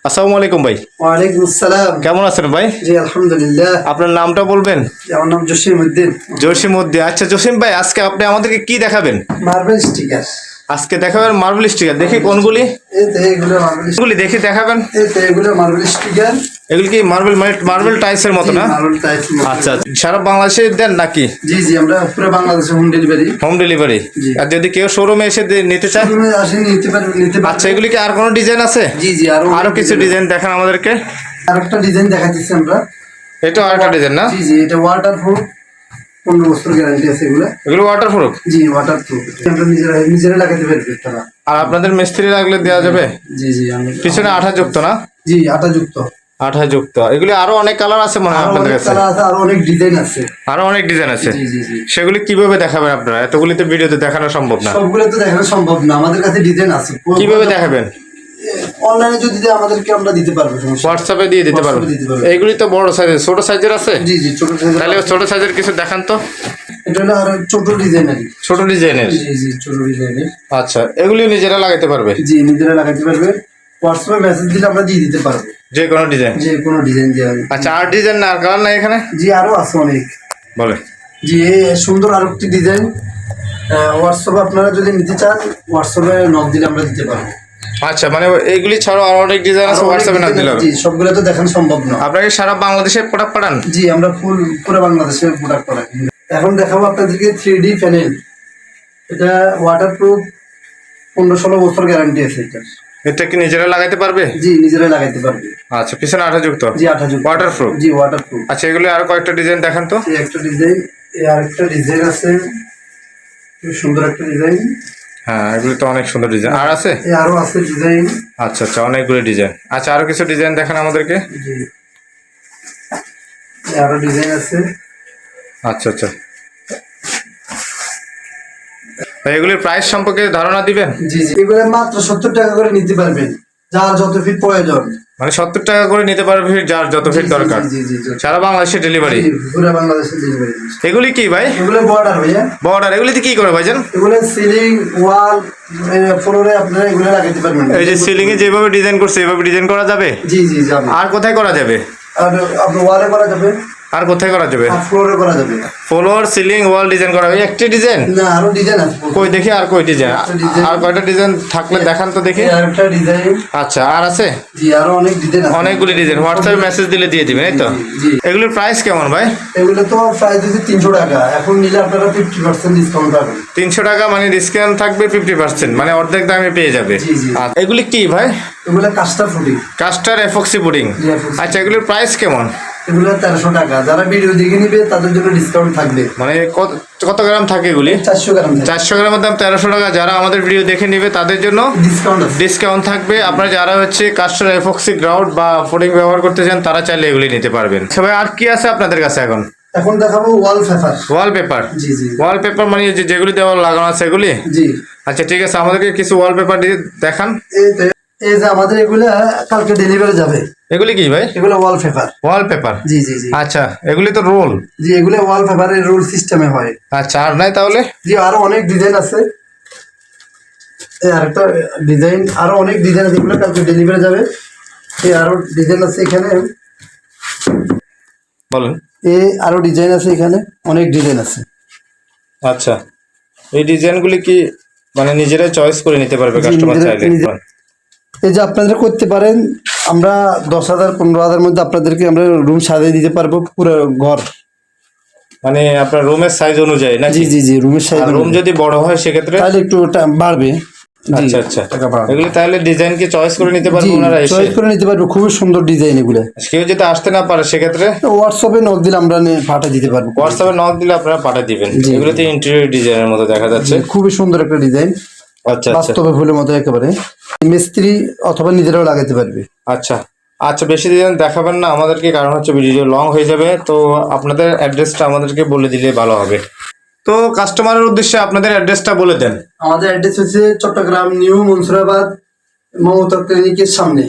আসসালামু আলাইকুম ভাই। ওয়ালাইকুম আসসালাম। কেমন আছেন ভাই? জি আলহামদুলিল্লাহ। আপনার নামটা বলবেন? আমার নাম জসিমউদ্দিন। জসিমউদ্দিন। আচ্ছা জসিম ভাই, আজকে আপনি আমাদেরকে কি দেখাবেন? Marble sticker. আজকে দেখাবেন মার্বেল স্টিকার। দেখি কোনগুলি? এই তো এগুলো মার্বেল এগুলি দেখি দেখাবেন। এই তো এগুলো মার্বেল স্টিকার। এগুলি কি মার্বেল মার্বেল টাইলসের মতো না? Marble tiles. আচ্ছা, সারা বাংলাদেশে দেন নাকি? জি জি, আমরা পুরো বাংলাদেশে হোম ডেলিভারি। Home delivery. আর যদি কেউ শোরুমে এসে নিতে চায়? শোরুমে আসে নিতে পারবে। আচ্ছা, এগুলি কি আর কোনো ডিজাইন আছে? জি জি, আরো কিছু ডিজাইন দেখান আমাদেরকে। আরেকটা ডিজাইন দেখাচ্ছি আমরা। এটা আরেকটা ডিজাইন না? জি জি, এটা ওয়াটারপ্রুফ। 15 বছর গ্যারান্টি আছে এগুলো। এগুলো ওয়াটারপ্রুফ? জি ওয়াটারপ্রুফ। আমরা নিজেরা লাগাতে পারবে তারা। আর আপনাদের মিস্ত্রি লাগলে দেওয়া যাবে? জি জি, পিছনে আঠা যুক্ত না? জি আঠা যুক্ত। আঠা যুক্ত। এগুলি আরো অনেক কালার আছে মনে হয় আপনাদের কাছে? আরো অনেক ডিজাইন আছে। আরো অনেক ডিজাইন আছে। জি জি জি। সেগুলি কিভাবে দেখাবেন আপনারা? এতগুলি তো ভিডিওতে দেখানো সম্ভব না। সবগুলো তো দেখানো সম্ভব না, আমাদের কাছে ডিজাইন আছে। কিভাবে দেখাবেন? অনলাইনে যদি দেয় আমাদেরকে আমরা দিতে পারবো। হোয়াটসঅ্যাপে দিয়ে দিতে পারবো। এইগুলি তো বড় সাইজের, ছোট সাইজের আছে? জি জি, ছোট সাইজের। তাহলে ছোট সাইজের কিছু দেখান তো। এটা হলো আর ছোট ডিজাইনের। ছোট ডিজাইনের? জি জি, ছোট ডিজাইনের। আচ্ছা, এগুলিও নিজেরা লাগাতে পারবে? জি, নিজেরা লাগাতে পারবে। হোয়াটসঅ্যাপে মেসেজ দিলে আমরা দিয়ে দিতে পারবো যে কোনো ডিজাইন? যে কোনো ডিজাইন দিয়ে। আচ্ছা, আর ডিজাইন না, আর কালার নাই এখানে? জি আরো আছে অনেক। বলে। জি, সুন্দর আরো একটি ডিজাইন। হোয়াটসঅ্যাপে আপনারা যদি নিতে চান, হোয়াটসঅ্যাপে নক দিলে আমরা দিতে পারবো। আচ্ছা, মানে এইগুলি ছাড়াও আরো অনেক ডিজাইন আছে, হোয়াটসঅ্যাপে না দিলে? জি, সবগুলো তো দেখানো সম্ভব না। আপনারা কি সারা বাংলাদেশে প্রোডাক্ট পাঠান? জি, আমরা পুরো বাংলাদেশে প্রোডাক্ট পাঠাই। এখন দেখাবো আপনাদেরকে 3D প্যানেল। এটা ওয়াটারপ্রুফ, 15-16 বছর গ্যারান্টি আছে এটা। এটা কি নিজেরা লাগাতে পারবে? জি, নিজেরা লাগাইতে পারবে। আচ্ছা, পিছনে আঠা যুক্ত? জি আঠা যুক্ত। ওয়াটারপ্রুফ? জি ওয়াটারপ্রুফ। আচ্ছা, এগুলি আরো কয়েকটা ডিজাইন দেখান তো। এই একটা ডিজাইন, এই আরেকটা ডিজাইন আছে। খুব সুন্দর একটা ডিজাইন। হ্যাঁ, এগুলি তো অনেক সুন্দর ডিজাইন। আর আছে? এই আরো আছে ডিজাইন। আচ্ছা আচ্ছা, অনেকগুলো ডিজাইন। আচ্ছা, আরো কিছু ডিজাইন দেখান আমাদেরকে। জি, এই আরো ডিজাইন আছে। আচ্ছা আচ্ছা, এগুলির প্রাইস সম্পর্কে ধারণা দিবেন? জি জি, এগুলো মাত্র 70 টাকা করে নিতে পারবেন, যার যত ফিট প্রয়োজন। মানে 70 টাকা করে নিতে পারবে যার যত ফিট দরকার? জি জি জি। সারা বাংলাদেশে ডেলিভারি? পুরো বাংলাদেশে ডেলিভারি। এগুলি কি ভাই? এগুলো বর্ডার ভাইয়া। বর্ডার? এগুলিতে কি করে ভাইজান? এগুলো সিলিং, ওয়াল, ফ্লোরে আপনারা এগুলো লাগাতে পারবেন। এই যে সিলিং এ যেভাবে ডিজাইন করছে এভাবে ডিজাইন করা যাবে? জি জি যাবে। আর কোথায় করা যাবে? আর আপনি ওয়ালে করা যাবে। আর কোথায় করা যাবে? আর ফ্লোরে করা যাবে। ফ্লোর, সিলিং, ওয়াল ডিজাইন করা হবে? একটি ডিজাইন না, আরো ডিজাইন আছে। কই দেখি, আর কই ডিজাইন? আর কয়টা ডিজাইন থাকলে দেখান তো দেখি। আরেকটা ডিজাইন। আচ্ছা, আর আছে? জি আরো অনেক ডিজাইন আছে। অনেকগুলি ডিজাইন। হোয়াটসঅ্যাপে মেসেজ দিলে দিয়ে দিবেন, এই তো? জি। এগুলোর প্রাইস কেমন ভাই? এগুলো তো প্রাইস দিতে 300 টাকা। এখন নিলে আপনারা 50% ডিসকাউন্ট পাবেন। 300 টাকা মানে ডিসকাউন্ট থাকবে 50%, মানে অর্ধেক দামে পেয়ে যাবে। জি, জি। আর এগুলি কি ভাই? এগুলো custard pudding. Custard epoxy pudding? জি, epoxy। আচ্ছা, এগুলোর প্রাইস কেমন? এগুলো 1300 টাকা। যারা ভিডিও দেখে নিবে তাদের জন্য ডিসকাউন্ট থাকবে। মানে কত গ্রাম থাকে এগুলি? 400 গ্রাম থাকে। 400 গ্রামের দাম 1300 টাকা। যারা আমাদের ভিডিও দেখে নিবে তাদের জন্য ডিসকাউন্ট আছে। ডিসকাউন্ট থাকবে। আপনারা যারা হচ্ছে কাস্টার এপক্সি গ্রাউন্ড বা পুডিং ব্যবহার করতে চান তারা চাইলে এগুলি নিতে পারবেন। সবাই আর কি আছে আপনাদের কাছে এখন? এখন দেখাবো ওয়ালপেপার। ওয়ালপেপার? জি জি। ওয়ালপেপার মানে যেগুলি দেওয়াল লাগানো আছে এগুলি? জি। আচ্ছা ঠিক আছে, আমাদেরকে কিছু ওয়ালপেপার দিয়ে দেখান। এই যে আমাদের এগুলো কালকে ডেলিভারি যাবে। এগুলি কি ভাই? এগুলো ওয়ালপেপার। ওয়ালপেপার? জি জি জি। আচ্ছা, এগুলি তো রোল? জি, এগুলো ওয়ালপেপারের রোল সিস্টেমে হয়। আচ্ছা, আর নাই তাহলে? জি, আরো অনেক ডিজাইন আছে। এই আরেকটা ডিজাইন, আরো অনেক ডিজাইন আছে। এগুলো কালকে ডেলিভারি যাবে। এই আরো ডিজাইন আছে এখানে। বলেন। এই আরো ডিজাইন আছে এখানে, অনেক ডিজাইন আছে। আচ্ছা, এই ডিজাইনগুলি কি মানে নিজেরাই চয়েস করে নিতে পারবে জি, কাস্টমার নিজেরাই- চাইলে? এই যে আপনারা করতে পারেন, আমরা 10,000 15,000 মধ্যে আপনাদেরকে আমরা রুম সাজিয়ে দিতে পারবো, পুরো ঘর। মানে আপনার রুমের সাইজ অনুযায়ী নাকি? জি জি জি, রুমের সাইজ। রুম যদি বড় হয় সেক্ষেত্রে তাহলে একটু বাড়বে। জি, আচ্ছা আচ্ছা, টাকা বাড়বে। এগুলি তাহলে ডিজাইন কি চয়েস করে নিতে জি, পারবে ওনারা এসে? চয়েস করে নিতে পারবো। খুবই সুন্দর ডিজাইন এগুলো। কেউ যদি আসতে না পারে সেক্ষেত্রে হোয়াটসঅ্যাপে নক দিলে আমরা পাঠিয়ে দিতে পারবো। হোয়াটসঅ্যাপে নক দিলে আপনারা পাঠিয়ে দিবেন। জি। এগুলোতে ইন্টেরিয়র ডিজাইনের মতো দেখা যাচ্ছে। খুবই সুন্দর একটা ডিজাইন, আচ্ছা আচ্ছা বাস্তবে ফুলের মতো একেবারে। মিস্ত্রি অথবা নিজেরাও লাগাতে পারবে। আচ্ছা আচ্ছা, বেশি ডিজাইন দেখাবেন না আমাদেরকে, কারণ হচ্ছে ভিডিও লং হয়ে যাবে। তো আপনাদের অ্যাড্রেসটা আমাদেরকে বলে দিলে ভালো হবে। তো কাস্টমারের উদ্দেশ্যে আপনাদের অ্যাড্রেসটা বলে দেন। আমাদের অ্যাড্রেস হচ্ছে চট্টগ্রাম নিউ মনসুরাবাদ মমতা ক্লিনিকের সামনে।